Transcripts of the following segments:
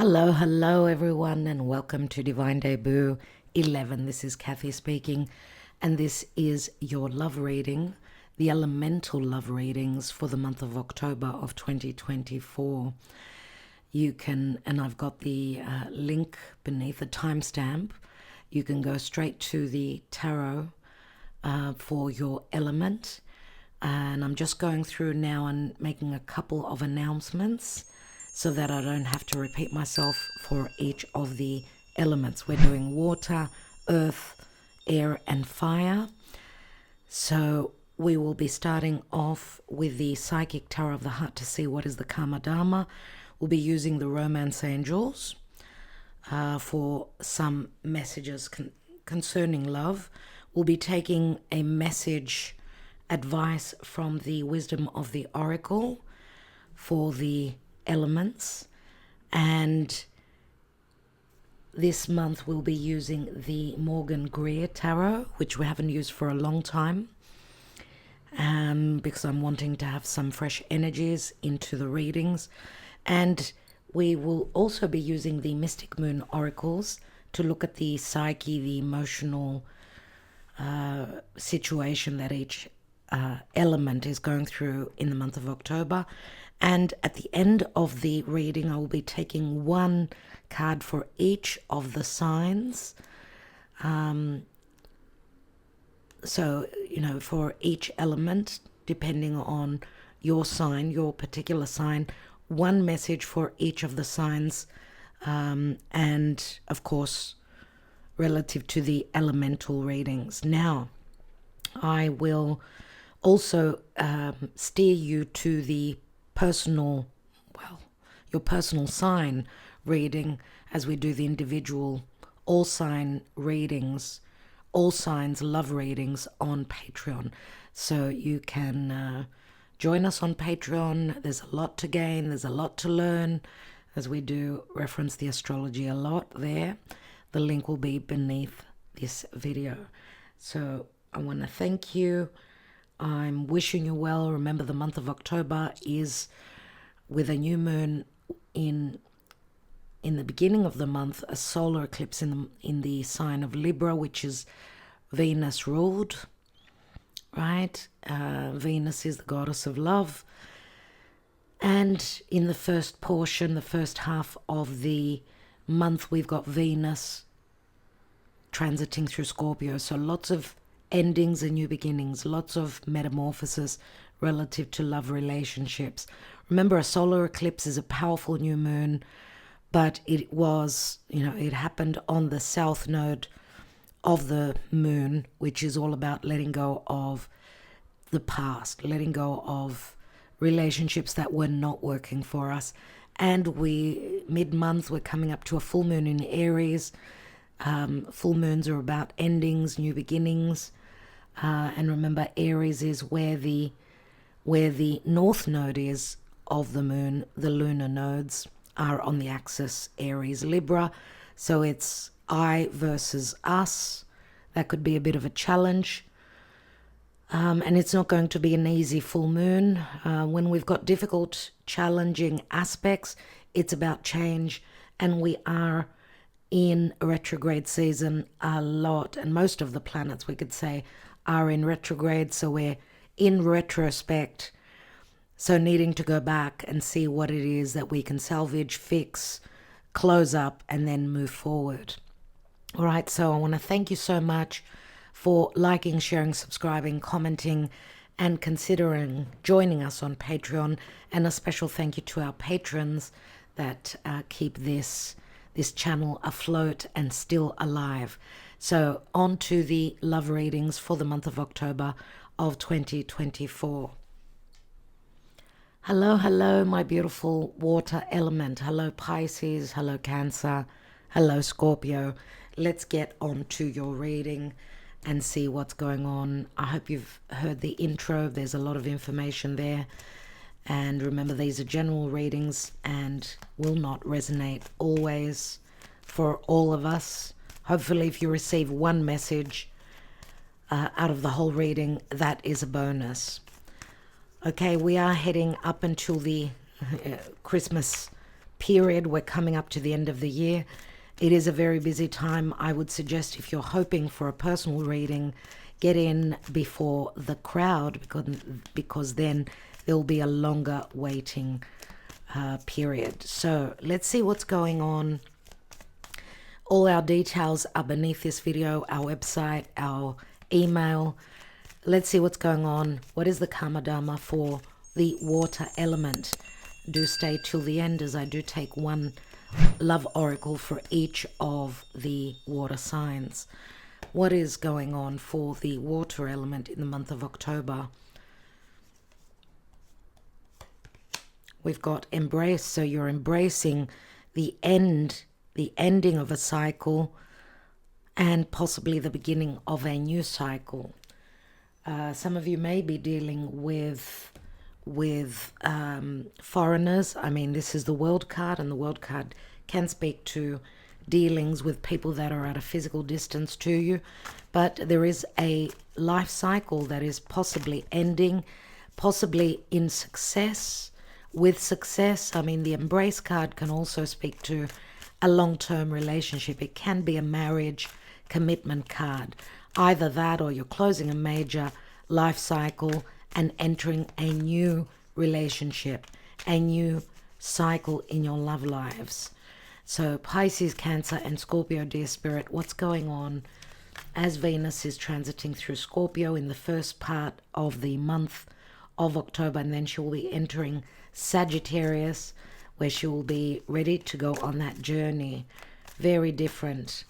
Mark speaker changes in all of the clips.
Speaker 1: Hello everyone, and welcome to Divine Debut 11. This is Kathy speaking, and this is your love reading, the elemental love readings for the month of October of 2024. You can, and I've got the link beneath the timestamp. You can go straight to the tarot for your element. And I'm just going through now and making a couple of announcements so that I don't have to repeat myself for each of the elements. We're doing water, earth, air, and fire. So we will be starting off with the Psychic Tarot of the Heart to see what is the Karma Dharma. We'll be using the Romance Angels for some messages concerning love. We'll be taking a message advice from the Wisdom of the Oracle for the elements, and this month we'll be using the Morgan Greer Tarot, which we haven't used for a long time, because I'm wanting to have some fresh energies into the readings. And we will also be using the Mystic Moon Oracles to look at the psyche, the emotional situation that each element is going through in the month of October. And at the end of the reading, I will be taking one card for each of the signs. So, for each element, depending on your sign, your particular sign, one message for each of the signs. And, of course, relative to the elemental readings. Now, I will also steer you to the your personal sign reading as we do the individual all sign readings, all signs love readings on Patreon. So you can join us on Patreon. There's a lot to gain, there's a lot to learn, as we do reference the astrology a lot there. The link will be beneath this video. So I want to thank you. I'm wishing you well. Remember, the month of October is with a new moon in the beginning of the month, a solar eclipse in the sign of Libra, which is Venus ruled, right? Venus is the goddess of love. And in the first portion, the first half of the month, we've got Venus transiting through Scorpio. So lots of endings and new beginnings, lots of metamorphosis relative to love relationships. Remember, a solar eclipse is a powerful new moon, but it was, it happened on the south node of the moon, which is all about letting go of the past, letting go of relationships that were not working for us. And mid-month, we're coming up to a full moon in Aries. Full moons are about endings, new beginnings. And remember, Aries is where the north node is of the moon. The lunar nodes are on the axis Aries, Libra. So it's I versus us. That could be a bit of a challenge. And it's not going to be an easy full moon. When we've got difficult, challenging aspects, it's about change. And we are in retrograde season a lot. And most of the planets, we could say, are in retrograde. So we're in retrospect. So needing to go back and see what it is that we can salvage, fix, close up, and then move forward. All right, so I want to thank you so much for liking, sharing, subscribing, commenting, and considering joining us on Patreon. And a special thank you to our patrons that keep this channel afloat and still alive. So on to the love readings for the month of October of 2024. Hello, my beautiful water element. Hello, Pisces. Hello, Cancer. Hello, Scorpio. Let's get on to your reading and see what's going on. I hope you've heard the intro. There's a lot of information there. And remember, these are general readings and will not resonate always for all of us. Hopefully, if you receive one message out of the whole reading, that is a bonus. Okay, we are heading up until the Christmas period. We're coming up to the end of the year. It is a very busy time. I would suggest if you're hoping for a personal reading, get in before the crowd, because then there'll be a longer waiting period. So let's see what's going on. All our details are beneath this video, our website, our email. Let's see what's going on. What is the Karma Dharma for the water element? Do stay till the end, as I do take one love oracle for each of the water signs. What is going on for the water element in the month of October? We've got embrace. So you're embracing the ending of a cycle, and possibly the beginning of a new cycle. Some of you may be dealing with foreigners. I mean, this is the World card, and the World card can speak to dealings with people that are at a physical distance to you. But there is a life cycle that is possibly ending, possibly in success, with success. I mean, the embrace card can also speak to a long-term relationship. It can be a marriage commitment card. Either that, or you're closing a major life cycle and entering a new relationship, a new cycle in your love lives. So Pisces, Cancer, and Scorpio, dear Spirit, what's going on as Venus is transiting through Scorpio in the first part of the month of October, and then she will be entering Sagittarius, where she will be ready to go on that journey. Very different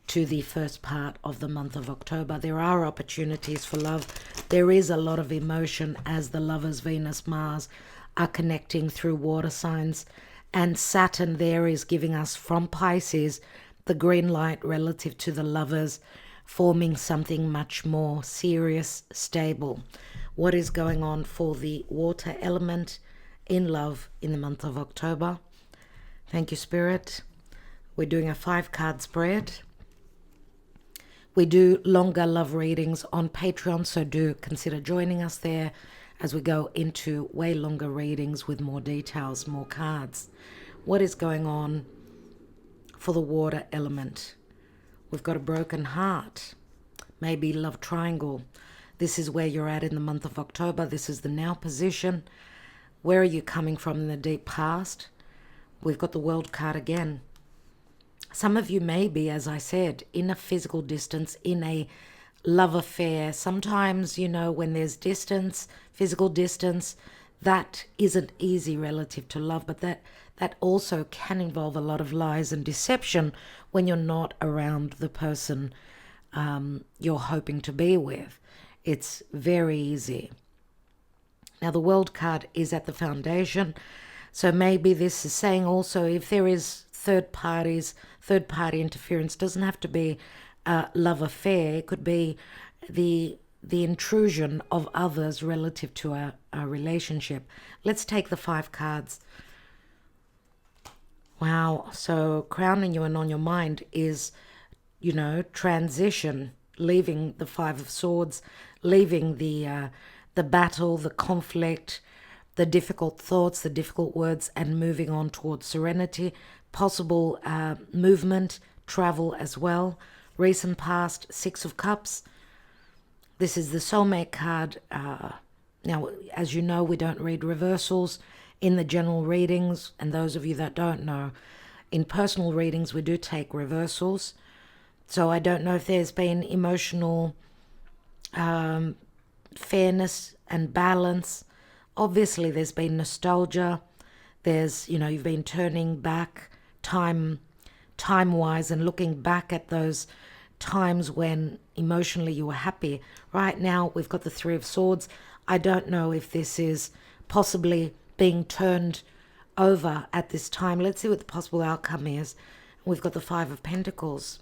Speaker 1: to the first part of the month of October. There are opportunities for love. There is a lot of emotion as the lovers, Venus, Mars, are connecting through water signs. And Saturn there is giving us, from Pisces, the green light relative to the lovers, forming something much more serious, stable. What is going on for the water element in love in the month of October? Thank you, Spirit. We're doing a 5-card spread. We do longer love readings on Patreon, so do consider joining us there as we go into way longer readings with more details, more cards. What is going on for the water element? We've got a broken heart, maybe love triangle. This is where you're at in the month of October. This is the now position. Where are you coming from in the deep past? We've got the World card again. Some of you may be, as I said, in a physical distance, in a love affair. Sometimes, you know, when there's distance, physical distance, that isn't easy relative to love, but that also can involve a lot of lies and deception when you're not around the person you're hoping to be with. It's very easy. Now, the World card is at the foundation, so maybe this is saying also if there is third-party interference. Doesn't have to be a love affair. It could be the intrusion of others relative to a relationship. Let's take the 5 cards. Wow. So crowning you and on your mind is, you know, transition, leaving the 5 of Swords, leaving the battle, the conflict, the difficult thoughts, the difficult words, and moving on towards serenity. Possible movement, travel as well. Recent past, 6 of Cups. This is the soulmate card. Now, as you know, we don't read reversals in the general readings. And those of you that don't know, in personal readings, we do take reversals. So I don't know if there's been emotional fairness and balance. Obviously, there's been nostalgia. There's, you know, you've been turning back time-wise and looking back at those times when emotionally you were happy. Right now, we've got the 3 of Swords. I don't know if this is possibly being turned over at this time. Let's see what the possible outcome is. We've got the 5 of Pentacles.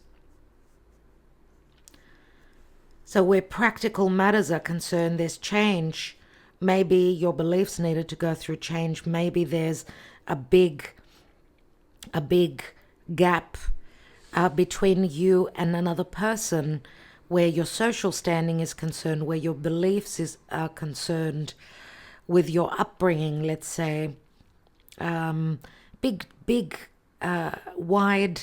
Speaker 1: So where practical matters are concerned, there's change. Maybe your beliefs needed to go through change. Maybe there's a big gap between you and another person, where your social standing is concerned, where your beliefs are concerned, with your upbringing, let's say. big, wide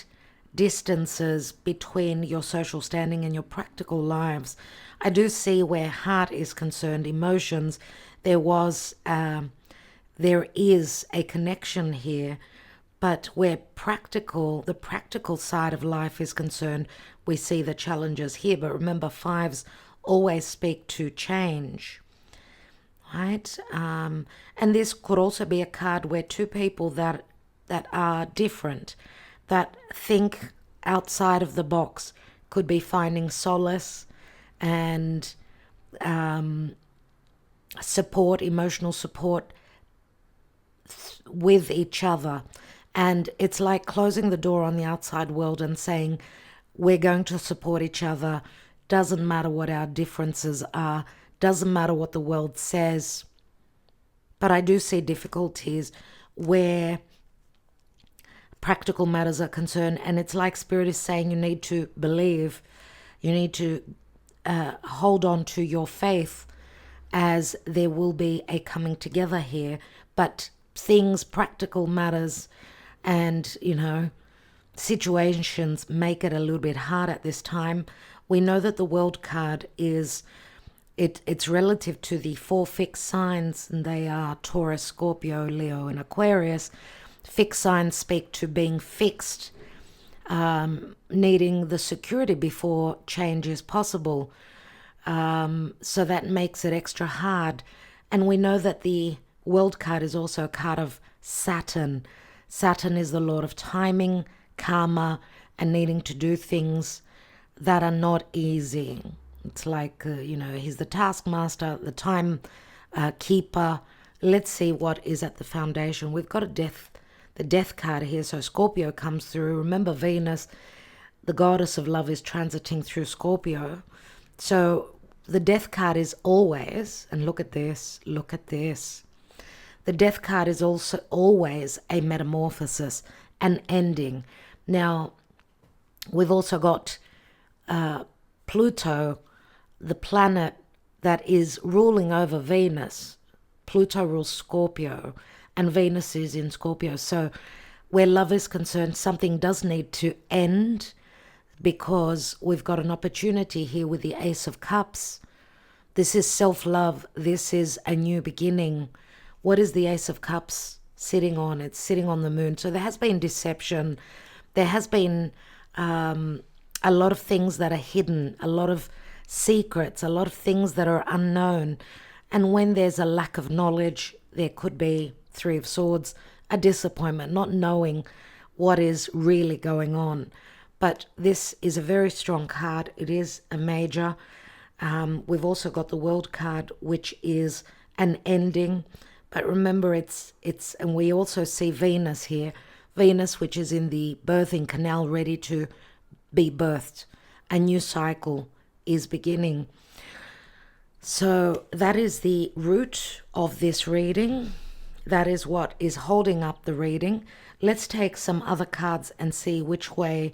Speaker 1: distances between your social standing and your practical lives. I do see where heart is concerned, emotions, there is a connection here, but where the practical side of life is concerned, we see the challenges here. But remember, fives always speak to change, right? And this could also be a card where two people that are different, that think outside of the box, could be finding solace and support, emotional support with each other. And it's like closing the door on the outside world and saying, we're going to support each other. Doesn't matter what our differences are. Doesn't matter what the world says. But I do see difficulties where practical matters are concerned. And it's like Spirit is saying you need to believe. You need to hold on to your faith, as there will be a coming together here. But things, practical matters, and, situations make it a little bit hard at this time. We know that the World card it's relative to the 4 fixed signs, and they are Taurus, Scorpio, Leo, and Aquarius. Fixed signs speak to being fixed, needing the security before change is possible. So that makes it extra hard. And we know that the World card is also a card of Saturn. Saturn is the Lord of timing, karma, and needing to do things that are not easy. It's like, he's the taskmaster, the time keeper. Let's see what is at the foundation. We've got the death card here. So Scorpio comes through. Remember, Venus, the goddess of love, is transiting through Scorpio. So the death card is always, and look at this. The death card is also always a metamorphosis, an ending. Now, we've also got Pluto, the planet that is ruling over Venus. Pluto rules Scorpio, and Venus is in Scorpio. So where love is concerned, something does need to end, because we've got an opportunity here with the Ace of Cups. This is self-love. This is a new beginning. What is the Ace of Cups sitting on? It's sitting on the moon. So there has been deception. There has been a lot of things that are hidden, a lot of secrets, a lot of things that are unknown. And when there's a lack of knowledge, there could be 3 of Swords, a disappointment, not knowing what is really going on. But this is a very strong card. It is a major. We've also got the World card, which is an ending. But remember, and we also see Venus here. Venus, which is in the birthing canal, ready to be birthed. A new cycle is beginning. So that is the root of this reading. That is what is holding up the reading. Let's take some other cards and see which way,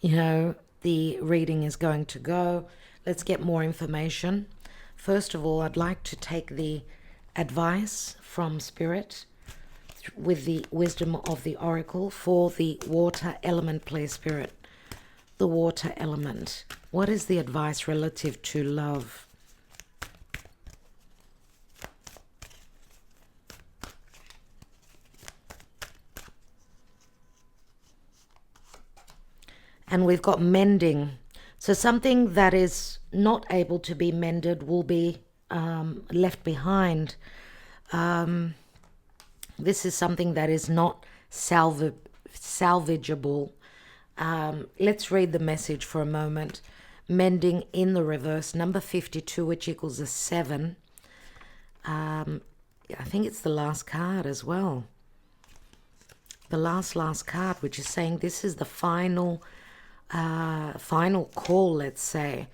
Speaker 1: the reading is going to go. Let's get more information. First of all, I'd like to take the advice from Spirit with the wisdom of the Oracle for the water element, please, Spirit. The water element. What is the advice relative to love? And we've got mending. So something that is not able to be mended will be left behind. This is something that is not salvageable. Let's read the message for a moment. Mending in the reverse, number 52, which equals a 7. I think it's the last card as well. The last card, which is saying this is the final call, let's say.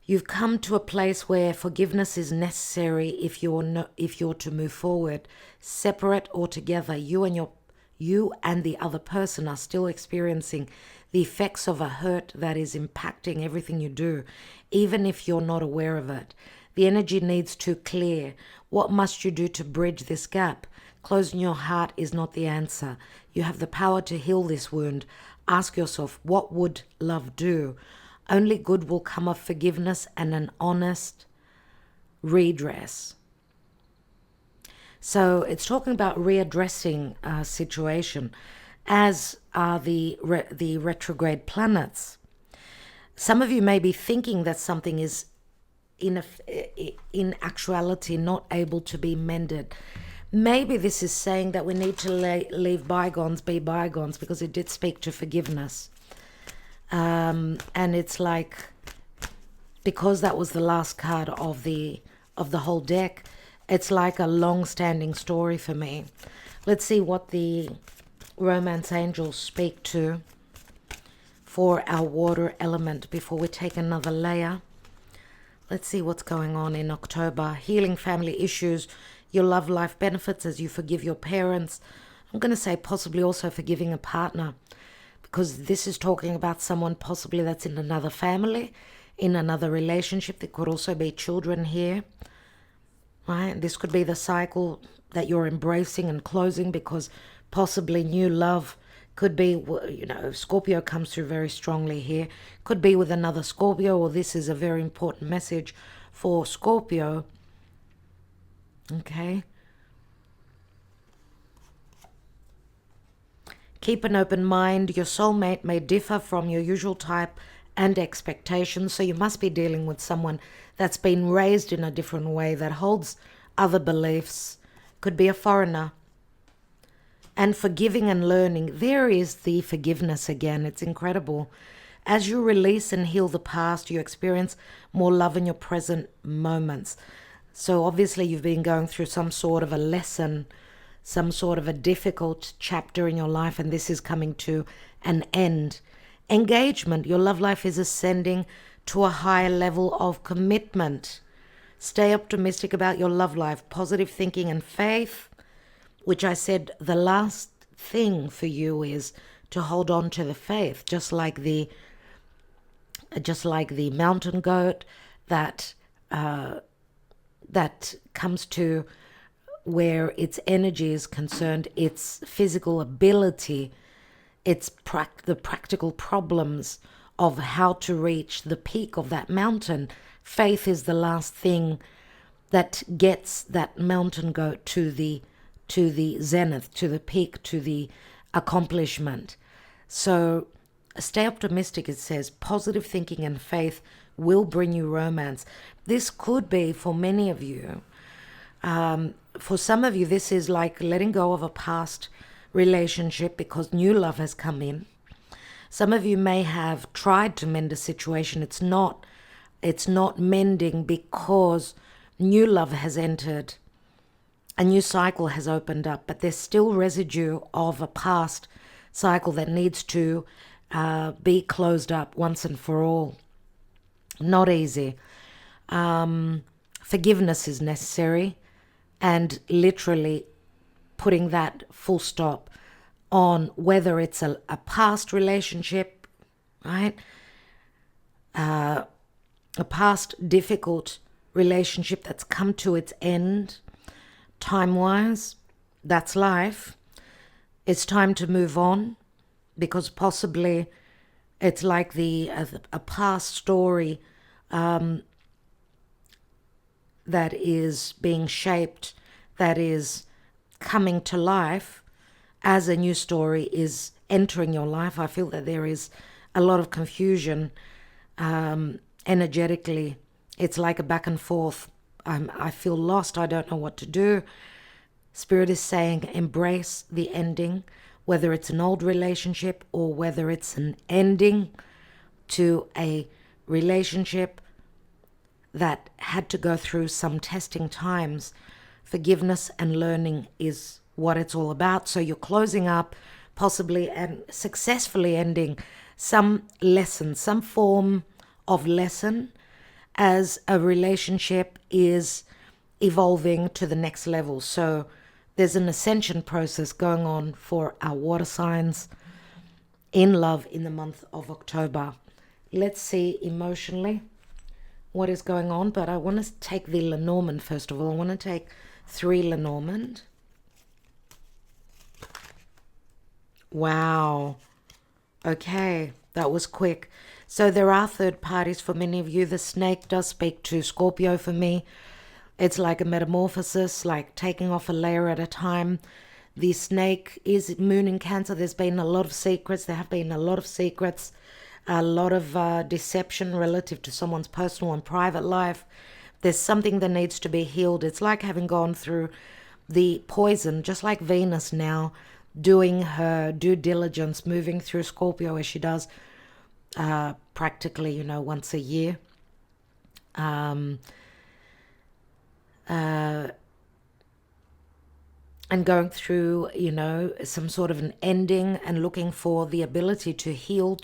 Speaker 1: You've come to a place where forgiveness is necessary if you're to move forward. Separate or together, you and the other person are still experiencing the effects of a hurt that is impacting everything you do, even if you're not aware of it. The energy needs to clear. What must you do to bridge this gap? Closing your heart is not the answer. You have the power to heal this wound. Ask yourself, what would love do? Only good will come of forgiveness and an honest redress. So it's talking about readdressing a situation, as are the retrograde planets. Some of you may be thinking that something is in actuality not able to be mended. Maybe this is saying that we need to leave bygones be bygones, because it did speak to forgiveness. And it's like, because that was the last card of the whole deck, it's like a long-standing story for me. Let's see what the romance angels speak to for our water element before we take another layer. Let's see what's going on in October. Healing family issues, your love life benefits as you forgive your parents. I'm going to say possibly also forgiving a partner, because this is talking about someone possibly that's in another family, in another relationship. There could also be children here, right? This could be the cycle that you're embracing and closing, because possibly new love could be, you know, Scorpio comes through very strongly here. Could be with another Scorpio, or this is a very important message for Scorpio. Okay. Keep an open mind. Your soulmate may differ from your usual type and expectations, so you must be dealing with someone that's been raised in a different way, that holds other beliefs. Could be a foreigner. And forgiving and learning. There is the forgiveness again. It's incredible. As you release and heal the past, you experience more love in your present moments. So obviously you've been going through some sort of a lesson, some sort of a difficult chapter in your life, and this is coming to an end. Engagement. Your love life is ascending to a higher level of commitment. Stay optimistic about your love life. Positive thinking and faith, which I said the last thing for you is to hold on to the faith, just like the mountain goat that comes to where its energy is concerned, its physical ability, the practical problems of how to reach the peak of that mountain. Faith is the last thing that gets that mountain goat to the zenith, to the peak, to the accomplishment. So stay optimistic, it says. Positive thinking and faith will bring you romance. This could be for many of you. For some of you, this is like letting go of a past relationship because new love has come in. Some of you may have tried to mend a situation. It's not mending because new love has entered. A new cycle has opened up, but there's still residue of a past cycle that needs to be closed up once and for all. Not easy. Forgiveness is necessary, and literally putting that full stop on whether it's a past relationship, right? A past difficult relationship that's come to its end. Time-wise, that's life. It's time to move on, because possibly it's like a past story that is being shaped, that is coming to life as a new story is entering your life. I feel that there is a lot of confusion energetically. It's like a back and forth. I feel lost. I don't know what to do. Spirit is saying embrace the ending, whether it's an old relationship or whether it's an ending to a relationship that had to go through some testing times. Forgiveness and learning is what it's all about. So you're closing up, possibly, and successfully ending some lesson, some form of lesson, as a relationship is evolving to the next level. So there's an ascension process going on for our water signs in love in the month of October. Let's see emotionally what is going on, but I want to take the Lenormand first of all. I want to take 3 Lenormand. Wow. Okay, that was quick. So there are third parties for many of you. The snake does speak to Scorpio for me. It's like a metamorphosis, like taking off a layer at a time. The snake is moon in Cancer. There's been a lot of secrets. There have been a lot of secrets, a lot of deception relative to someone's personal and private life. There's something that needs to be healed. It's like having gone through the poison, just like Venus now, doing her due diligence, moving through Scorpio as she does practically, once a year. And going through, some sort of an ending and looking for the ability to heal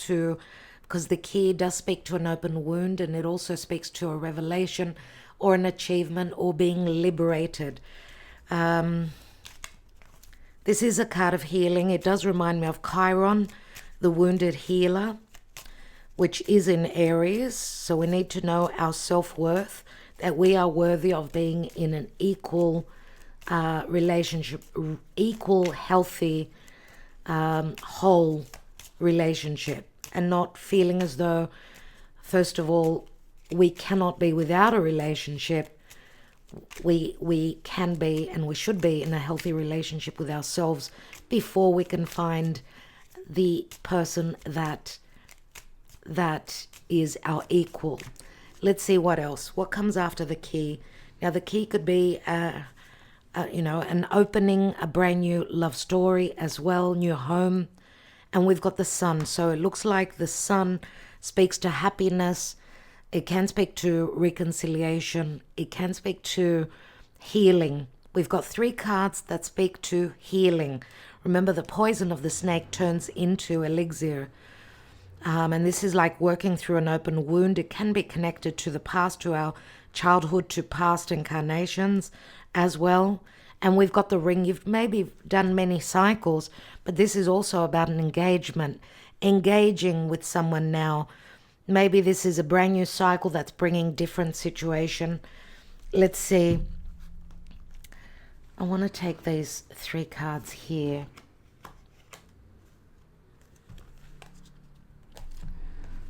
Speaker 1: because the key does speak to an open wound, and it also speaks to a revelation or an achievement or being liberated. This is a card of healing. It does remind me of Chiron, the wounded healer, which is in Aries. So we need to know our self-worth, that we are worthy of being in an equal relationship, equal, healthy, whole relationship, and not feeling as though, first of all, we cannot be without a relationship. We can be and we should be in a healthy relationship with ourselves before we can find the person that is our equal. Let's see what else. What comes after the key? Now, the key could be an opening, a brand new love story as well, new home. And we've got the sun. So it looks like the sun speaks to happiness. It can speak to reconciliation. It can speak to healing. We've got 3 cards that speak to healing. Remember, the poison of the snake turns into elixir. And this is like working through an open wound. It can be connected to the past, to our childhood, to past incarnations as well. And we've got the ring. You've maybe done many cycles, but this is also about an engagement, engaging with someone now. Maybe this is a brand new cycle that's bringing different situation. Let's see. I want to take these 3 cards here.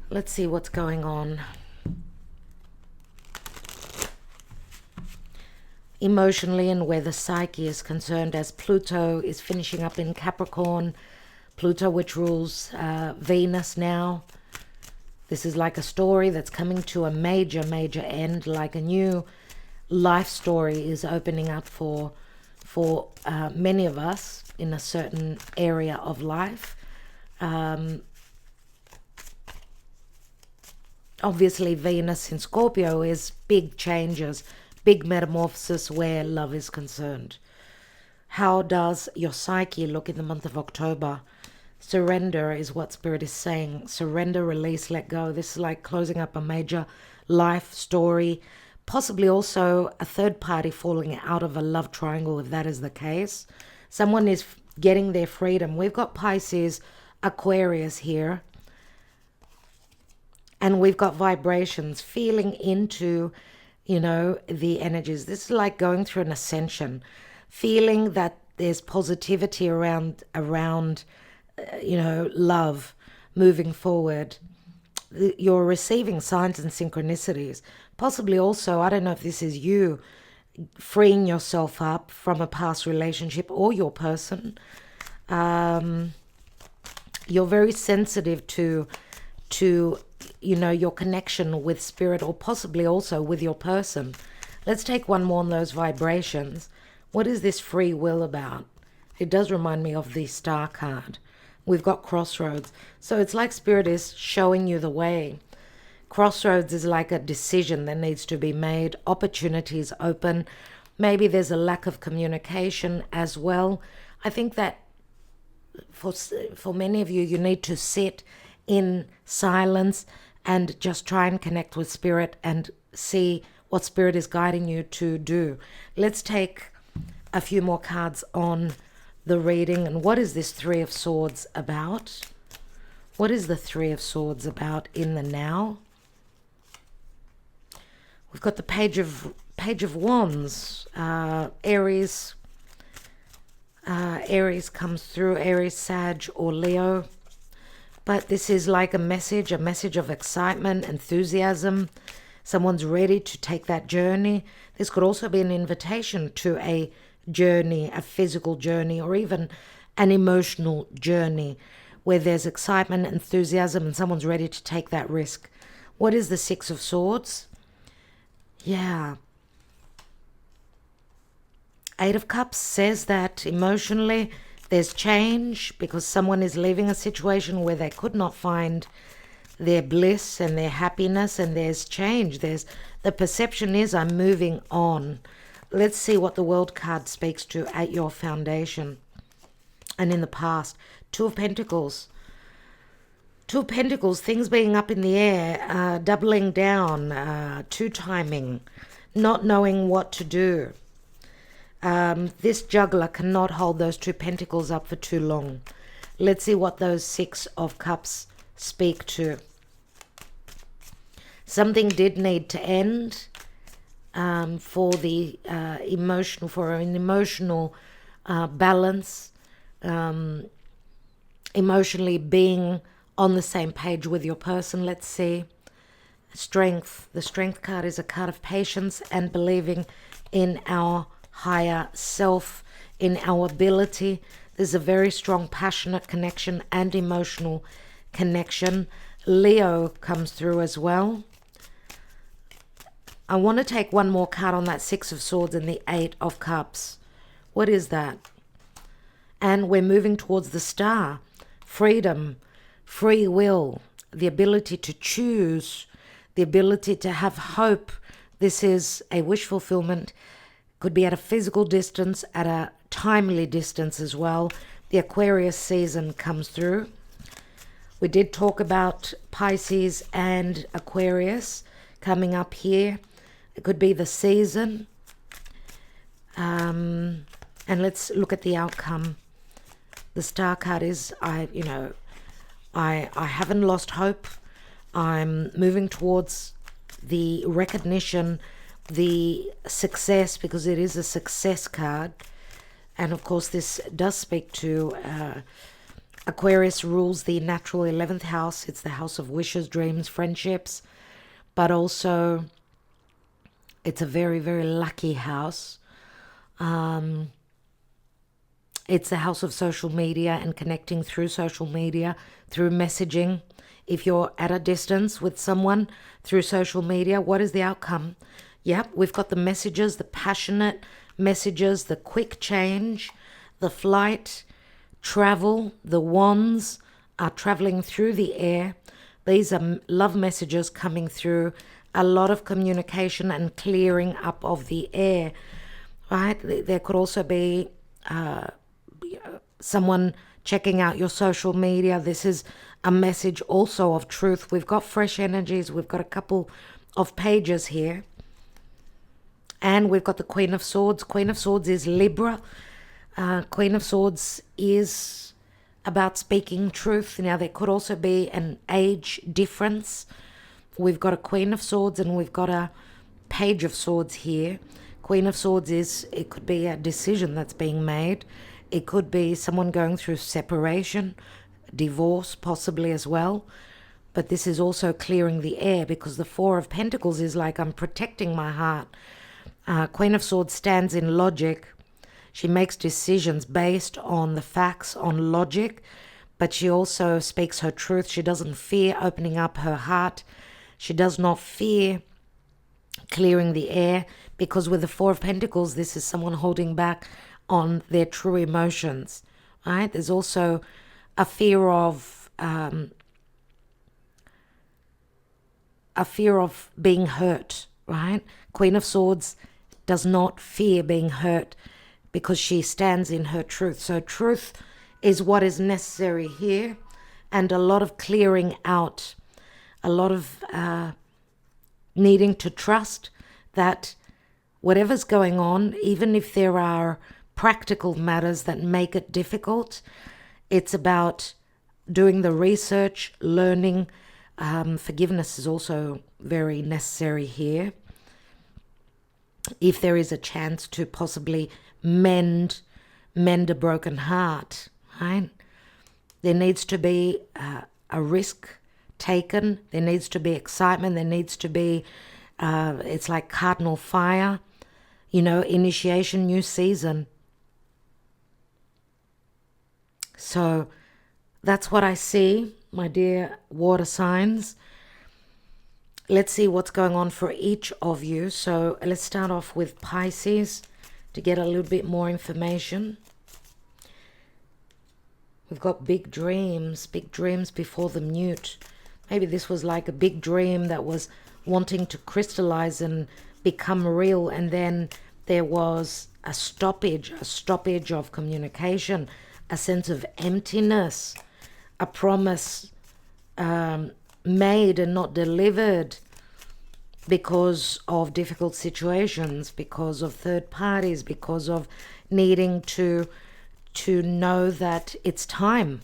Speaker 1: Let's see what's going on. Emotionally and where the psyche is concerned, as Pluto is finishing up in Capricorn. Pluto, which rules Venus now. This is like a story that's coming to a major end, like a new life story is opening up for many of us in a certain area of life. Obviously, Venus in Scorpio is big changes, big metamorphosis where love is concerned. How does your psyche look in the month of October? Surrender is what Spirit is saying. Surrender, release, let go. This is like closing up a major life story. Possibly also a third party falling out of a love triangle, if that is the case. Someone is getting their freedom. We've got Pisces, Aquarius here. And we've got vibrations, feeling into, the energies. This is like going through an ascension. Feeling that there's positivity around love moving forward. You're receiving signs and synchronicities. Possibly also, I don't know if this is you, freeing yourself up from a past relationship or your person. You're very sensitive to your connection with Spirit, or possibly also with your person. Let's take one more on those vibrations. What is this free will about? It does remind me of the Star card. We've got crossroads. So it's like Spirit is showing you the way. Crossroads is like a decision that needs to be made. Opportunities open. Maybe there's a lack of communication as well. I think that for many of you, you need to sit in silence and just try and connect with Spirit and see what Spirit is guiding you to do. Let's take a few more cards on the reading. And what is this 3 of Swords about? What is the 3 of Swords about in the now? we've got the Page of Wands. Aries. Aries comes through. Aries, Sag, or Leo. But this is like a message of excitement, enthusiasm. Someone's ready to take that journey. This could also be an invitation to a journey, a physical journey, or even an emotional journey where there's excitement, enthusiasm, and someone's ready to take that risk. What is the Six of Swords? Yeah. Eight of Cups says that emotionally there's change because someone is leaving a situation where they could not find their bliss and their happiness, and there's change. The perception is I'm moving on. Let's see what the World card speaks to at your foundation and in the past. Two of Pentacles. Two of Pentacles, things being up in the air, doubling down, two-timing, not knowing what to do. This juggler cannot hold those two pentacles up for too long. Let's see what those Six of Cups speak to. Something did need to end for the an emotional balance, emotionally being on the same page with your person. Let's see. Strength. The Strength card is a card of patience and believing in our higher self, in our ability. There's a very strong passionate connection and emotional connection. Leo comes through as well. I want to take one more card on that Six of Swords and the Eight of Cups. What is that? And we're moving towards the Star. Freedom, free will, the ability to choose, the ability to have hope. This is a wish fulfillment. Could be at a physical distance, at a timely distance as well. The Aquarius season comes through. We did talk about Pisces and Aquarius coming up here. It could be the season. And let's look at the outcome. The Star card is, I haven't lost hope. I'm moving towards the recognition, the success, because it is a success card. And of course, this does speak to Aquarius rules the natural 11th house. It's the house of wishes, dreams, friendships, but also it's a very, very lucky house. It's the house of social media and connecting through social media, through messaging. If you're at a distance with someone through social media, what is the outcome? Yep, we've got the messages, the passionate messages, the quick change, the flight, travel. The wands are traveling through the air. These are love messages coming through. A lot of communication and clearing up of the air, right? There could also be someone checking out your social media. This is a message also of truth. We've got fresh energies. We've got a couple of pages here. And we've got the Queen of Swords. Queen of Swords is Libra. Queen of Swords is about speaking truth. Now, there could also be an age difference. We've got a Queen of Swords and we've got a Page of Swords here. Queen of Swords it could be a decision that's being made. It could be someone going through separation, divorce possibly as well. But this is also clearing the air because the Four of Pentacles is like, I'm protecting my heart. Queen of Swords stands in logic. She makes decisions based on the facts, on logic, but she also speaks her truth. She doesn't fear opening up her heart. She does not fear clearing the air, because with the Four of Pentacles, this is someone holding back on their true emotions, right? There's also a fear of being hurt, right? Queen of Swords does not fear being hurt because she stands in her truth. So truth is what is necessary here, and a lot of clearing out, a lot of needing to trust that whatever's going on, even if there are practical matters that make it difficult, it's about doing the research, learning. Forgiveness is also very necessary here. if there is a chance to possibly mend a broken heart, right? There needs to be a risk taken. There needs to be excitement. There needs to be, it's like cardinal fire, initiation, new season. So that's what I see, my dear water signs. Let's see what's going on for each of you. So let's start off with Pisces to get a little bit more information. We've got big dreams before the mute. Maybe this was like a big dream that was wanting to crystallize and become real, and then there was a stoppage of communication, a sense of emptiness, a promise made and not delivered because of difficult situations, because of third parties, because of needing to know that it's time.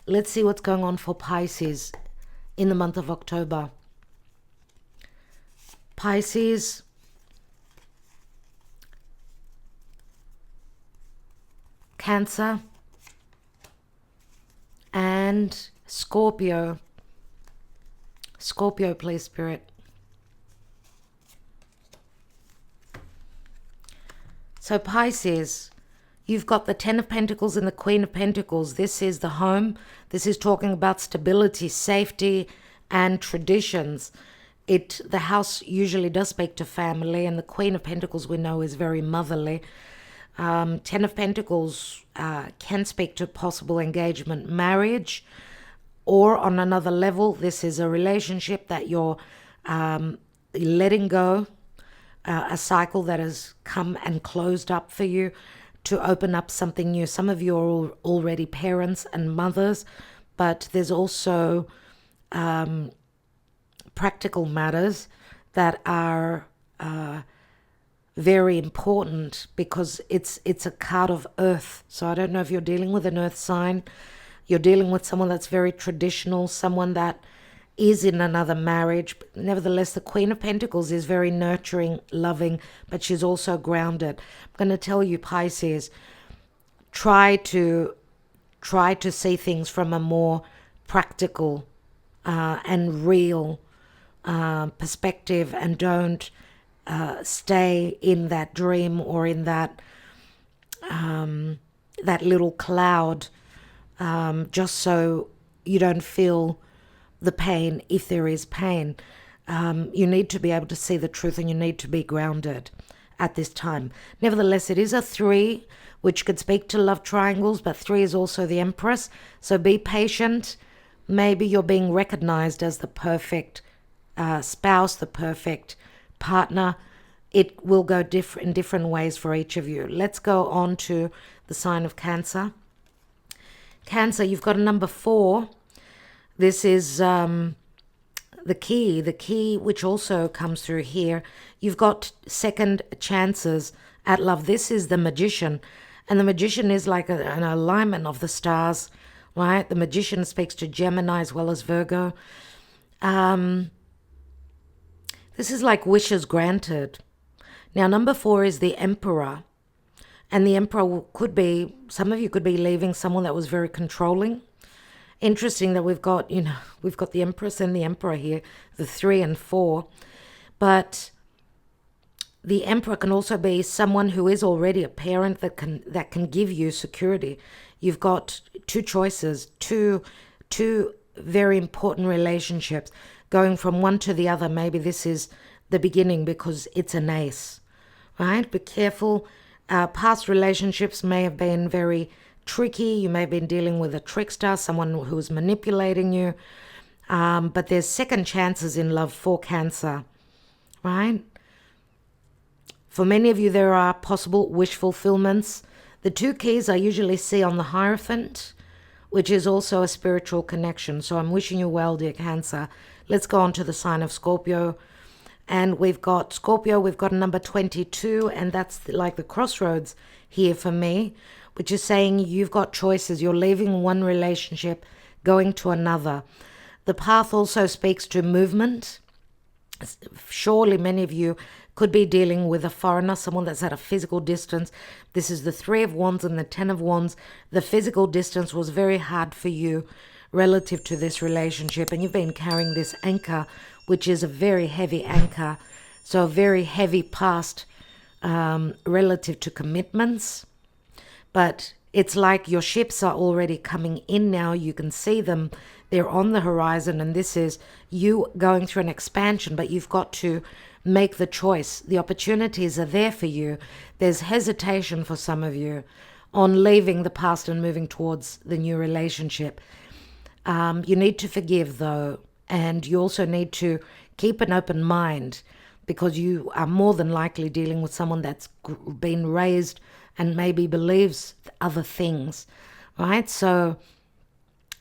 Speaker 1: Let's see what's going on for Pisces in the month of October. Pisces, Cancer, and Scorpio. Scorpio, please, Spirit. So Pisces, you've got the Ten of Pentacles and the Queen of Pentacles. This is the home. This is talking about stability, safety, and traditions. The house usually does speak to family, and the Queen of Pentacles we know is very motherly. Ten of Pentacles can speak to possible engagement, marriage, or on another level, this is a relationship that you're letting go, a cycle that has come and closed up for you to open up something new. Some of you are already parents and mothers, but there's also practical matters that are very important because it's a card of earth. So I don't know if you're dealing with an earth sign. You're dealing with someone that's very traditional, someone that is in another marriage. But nevertheless, the Queen of Pentacles is very nurturing, loving, but she's also grounded. I'm going to tell you, Pisces, try to see things from a more practical and real perspective, and don't stay in that dream or in that little cloud, just so you don't feel the pain if there is pain. You need to be able to see the truth, and you need to be grounded at this time. Nevertheless, it is a 3, which could speak to love triangles, but 3 is also the Empress. So be patient. Maybe you're being recognized as the perfect spouse, the perfect partner. It will go in different ways for each of you. Let's go on to the sign of Cancer. Cancer, you've got a number 4. This is the key which also comes through here. You've got second chances at love. This is the Magician, and the Magician is like an alignment of the stars, right? The Magician speaks to Gemini as well as Virgo. This is like wishes granted. Now, number 4 is the Emperor, and the Emperor could be, some of you could be leaving someone that was very controlling. Interesting that we've got the Empress and the Emperor here, the 3 and 4. But the Emperor can also be someone who is already a parent that can give you security. You've got 2 choices, two very important relationships, going from one to the other. Maybe this is the beginning because it's an ace, right? Be careful. Past relationships may have been very tricky. You may have been dealing with a trickster, someone who's manipulating you. But there's second chances in love for Cancer, right? For many of you, there are possible wish fulfillments. The 2 keys I usually see on the Hierophant, which is also a spiritual connection. So I'm wishing you well, dear Cancer. Let's go on to the sign of Scorpio. And we've got Scorpio, we've got a number 22, and that's like the crossroads here for me, which is saying you've got choices. You're leaving one relationship, going to another. The path also speaks to movement. Surely many of you could be dealing with a foreigner, someone that's at a physical distance. This is the Three of Wands and the Ten of Wands. The physical distance was very hard for you relative to this relationship, and you've been carrying this anchor, which is a very heavy anchor. So a very heavy past relative to commitments. But it's like your ships are already coming in now. You can see them. They're on the horizon, and this is you going through an expansion, but you've got to make the choice. The opportunities are there for you. There's hesitation for some of you on leaving the past and moving towards the new relationship. You need to forgive, though, and you also need to keep an open mind, because you are more than likely dealing with someone that's been raised and maybe believes other things, right? So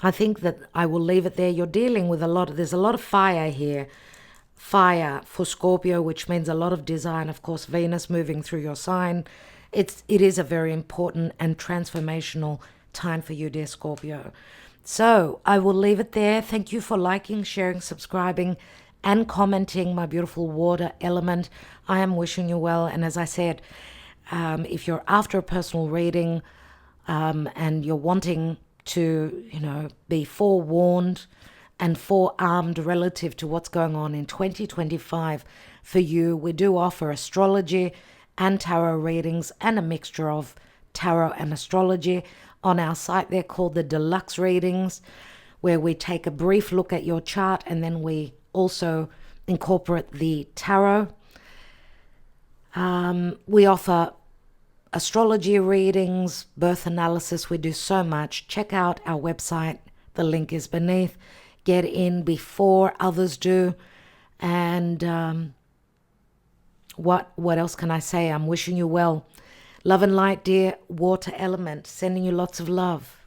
Speaker 1: I think that I will leave it there. You're dealing with there's a lot of fire here. Fire for Scorpio, which means a lot of desire, and of course Venus moving through your sign. It is a very important and transformational time for you, dear Scorpio. So I will leave it there. Thank you for liking, sharing, subscribing, and commenting, my beautiful water element. I am wishing you well. And as I said, if you're after a personal reading and you're wanting to, be forewarned and forearmed relative to what's going on in 2025 for you, we do offer astrology and tarot readings and a mixture of tarot and astrology on our site. They're called the deluxe readings, where we take a brief look at your chart and then we also incorporate the tarot. We offer astrology readings, birth analysis. We do so much. Check out our website. The link is beneath. Get in before others do. And what else can I say? I'm wishing you well. Love and light, dear water element. Sending you lots of love.